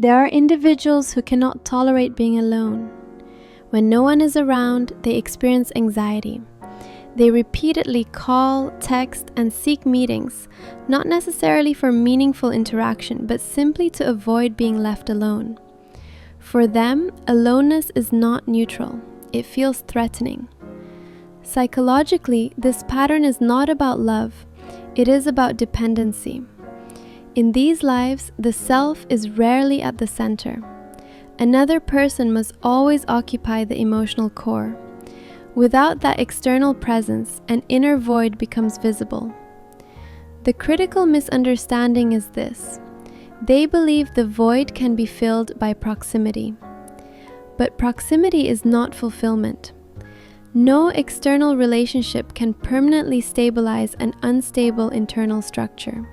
There are individuals who cannot tolerate being alone. When no one is around, they experience anxiety. They repeatedly call, text, and seek meetings, not necessarily for meaningful interaction, but simply to avoid being left alone. For them, aloneness is not neutral. It feels threatening. Psychologically, this pattern is not about love. It is about dependency. In these lives, the self is rarely at the center. Another person must always occupy the emotional core. Without that external presence, an inner void becomes visible. The critical misunderstanding is this: they believe the void can be filled by proximity. But proximity is not fulfillment. No external relationship can permanently stabilize an unstable internal structure.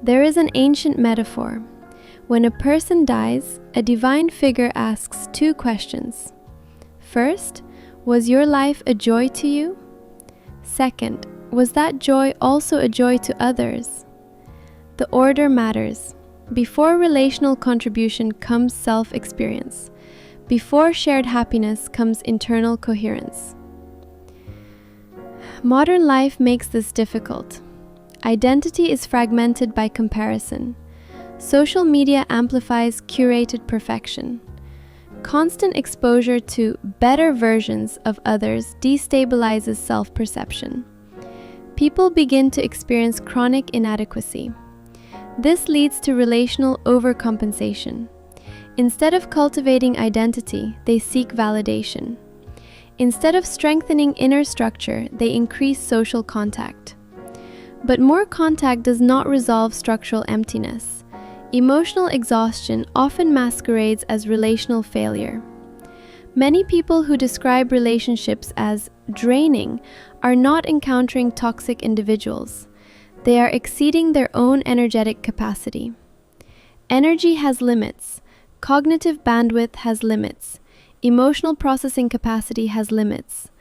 There is an ancient metaphor. When a person dies, a divine figure asks two questions. First, was your life a joy to you? Second, was that joy also a joy to others? The order matters. Before relational contribution comes self-experience. Before shared happiness comes internal coherence. Modern life makes this difficult. Identity is fragmented by comparison. Social media amplifies curated perfection. Constant exposure to better versions of others destabilizes self-perception. People begin to experience chronic inadequacy. This leads to relational overcompensation. Instead of cultivating identity, they seek validation. Instead of strengthening inner structure, they increase social contact. But more contact does not resolve structural emptiness. Emotional exhaustion often masquerades as relational failure. Many people who describe relationships as draining are not encountering toxic individuals. They are exceeding their own energetic capacity. Energy has limits. Cognitive bandwidth has limits. Emotional processing capacity has limits.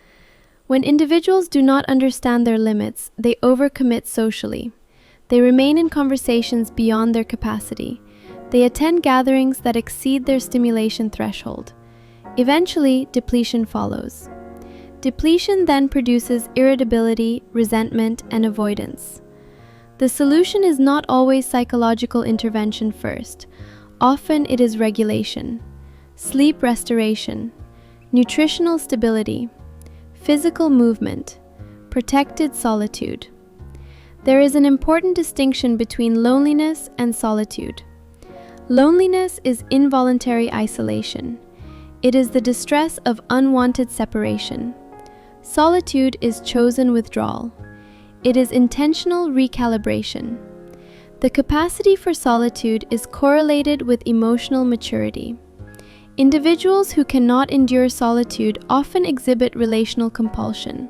When individuals do not understand their limits, they overcommit socially. They remain in conversations beyond their capacity. They attend gatherings that exceed their stimulation threshold. Eventually, depletion follows. Depletion then produces irritability, resentment, and avoidance. The solution is not always psychological intervention first. Often it is regulation, sleep restoration, nutritional stability, physical movement, protected solitude. There is an important distinction between loneliness and solitude. Loneliness is involuntary isolation. It is the distress of unwanted separation. Solitude is chosen withdrawal. It is intentional recalibration. The capacity for solitude is correlated with emotional maturity. Individuals who cannot endure solitude often exhibit relational compulsion.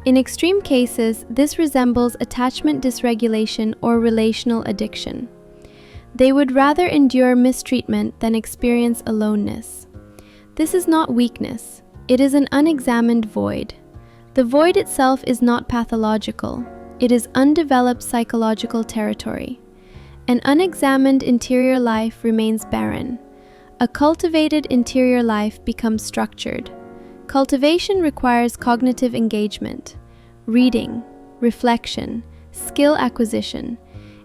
In extreme cases, this resembles attachment dysregulation or relational addiction. They would rather endure mistreatment than experience aloneness. This is not weakness. It is an unexamined void. The void itself is not pathological. It is undeveloped psychological territory. An unexamined interior life remains barren. A cultivated interior life becomes structured. Cultivation requires cognitive engagement, reading, reflection, skill acquisition,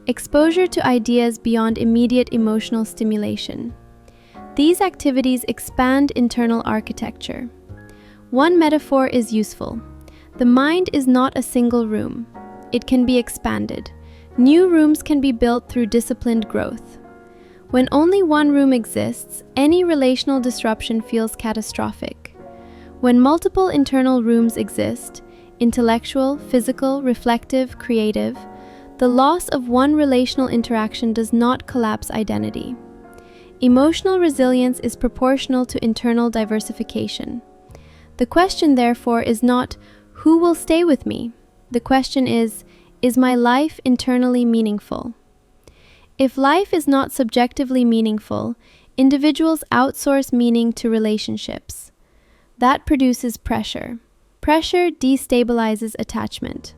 exposure to ideas beyond immediate emotional stimulation. These activities expand internal architecture. One metaphor is useful. The mind is not a single room. It can be expanded. New rooms can be built through disciplined growth. When only one room exists, any relational disruption feels catastrophic. When multiple internal rooms exist, intellectual, physical, reflective, creative, the loss of one relational interaction does not collapse identity. Emotional resilience is proportional to internal diversification. The question, therefore, is not, who will stay with me? The question is my life internally meaningful? If life is not subjectively meaningful, individuals outsource meaning to relationships. That produces pressure. Pressure destabilizes attachment.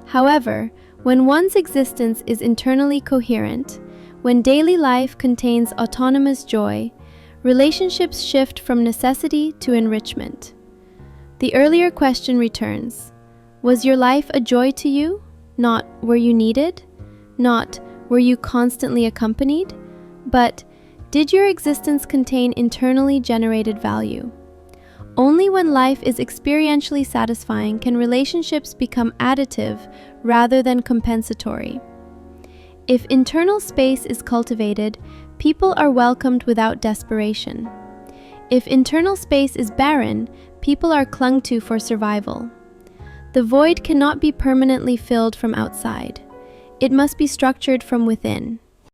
However, when one's existence is internally coherent, When daily life contains autonomous joy, relationships shift from necessity to enrichment. The earlier question returns. Was your life a joy to you? Not, were you needed? Not, were you constantly accompanied? But, did your existence contain internally generated value? Only when life is experientially satisfying can relationships become additive rather than compensatory. If internal space is cultivated, people are welcomed without desperation. If internal space is barren, people are clung to for survival. The void cannot be permanently filled from outside. It must be structured from within.